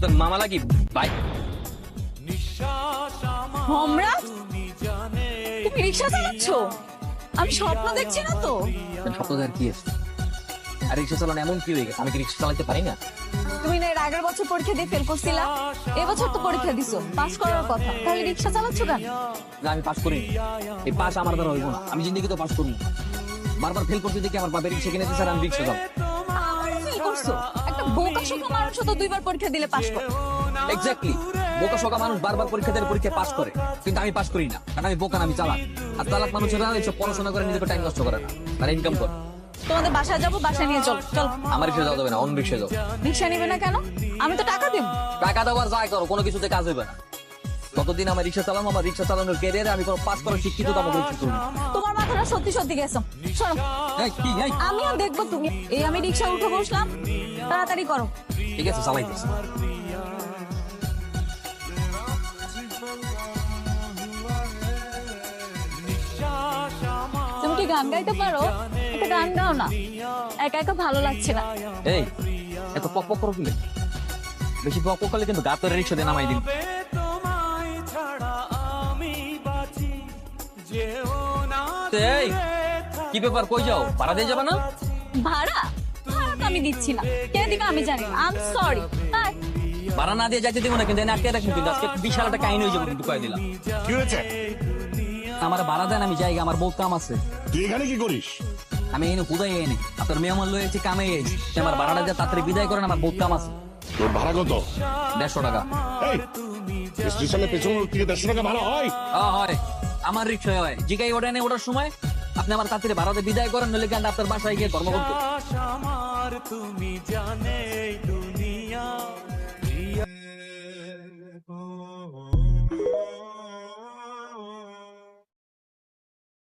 তোর মামা লাগি ভাই। সম্রাট, তুমি রিক্সা চালাচ্ছ? আমি স্বপ্ন দেখছি না তো? স্বপ্ন দেখার কি আছে? আর রিক্সা চালানো এমন কি হয়ে গেছে, আমি কি রিক্সা চালাতে পারি না? তুমি না এর আগের বছর পরীক্ষা দিয়ে ফেল করছিলা, এবছর তো পরীক্ষা দিছো, পাস করার কথা, তাহলে রিক্সা চালাচ্ছ কেন? না আমি পাস করিনি, এই পাস আমার দ্বারা হইব না। আমি জিন্দগি তো পাস করিনি, বারবার ফেল করতে দেখি আমার বাবা রিক্সা কিনে দিচ্ছে আর আমি রিক্সা চালাবো। ফেল করছো? একটা বোকা শোকা মানুষ তো দুইবার পরীক্ষা দিলে পাস করে। এক্স্যাক্টলি, বোকা শোকা মানুষ বারবার পরীক্ষা দিয়ে পরীক্ষায় পাস করে, কিন্তু আমি পাস করি না, কারণ আমি বোকা না, আমি চালাক। আর চালাক মানুষেরা এইসব পড়াশোনা করে নিজেকে টাইম নষ্ট করে না, তারা ইনকাম করে। তোমাদের বাসায় যাবো, বাসায় নিয়ে চল চল। আমার রিক্সা যাওয়া যাবে না, অন্য রিক্সা যাও। রিক্সা নিবে না কেন? আমি তো টাকা দেব। টাকা দেওয়ার যাই করো, কোনো কিছুতে কাজ হবে না। ততদিন আমার রিক্সা চালানো, আমার রিক্সা চালানোর ক্যারিয়ারে আমি কোনো পাস করার শিক্ষিত তো আমাকে রিক্সা করবো। তোমার মাথাটা সত্যি সত্যি গেছো, সরো। আমিও দেখবো তুমি। এই আমি রিক্সা উঠে বসলাম, তাড়াতাড়ি করো। ঠিক আছে, চালাইতেছি। তুমি কি গান গাইতে পারো? একটা গান গাও না, একা একা ভালো লাগছে না। এই এত পক পক করো কিলে, বেশি পক পক করলে কিন্তু গাতের রিক্সা দিয়ে নামাই দিন। এই কি ব্যাপার, কই যাও? ভাড়া দিয়ে যাবে না? ভাড়া? ভাড়া তো আমি দিচ্ছি না, কে দিবে আমি জানি না। I am sorry. ভাড়া না দিয়ে যাইতে দিব না, কিন্তু এনে আটকে রাখুন, কিন্তু আজকে বিশাল একটা কাহিনী হয়ে যাবে, কিন্তু কয়ে দিলাম। কি হয়েছে? আমার ভাড়া দেন, আমি যাই, আমার বহুত কাম আছে। তুই এখানে কি করিস? আমি এনে কোথায় এনে আপনার মেহমান লয়ে এসেছি, কামে এসেছি, আমার ভাড়াটা দিয়ে তাড়াতাড়ি বিদায় করেন, আমার বহুত কাম আছে। তোর ভাড়া কত? 150 টাকা। এই স্টেশনের পেছন থেকে 150 টাকা ভাড়া হয়? হয়, আমার রিক্সায় হয়। জিগাই ওটা নেই, ওটার সময় আপনি আমার তাড়াতাড়ি ভাড়াতে বিদায় করেন, নইলে কিন্তু আপনার বাসায় গিয়ে ধর্মঘট করব। আমার তুমি জানে দুনিয়া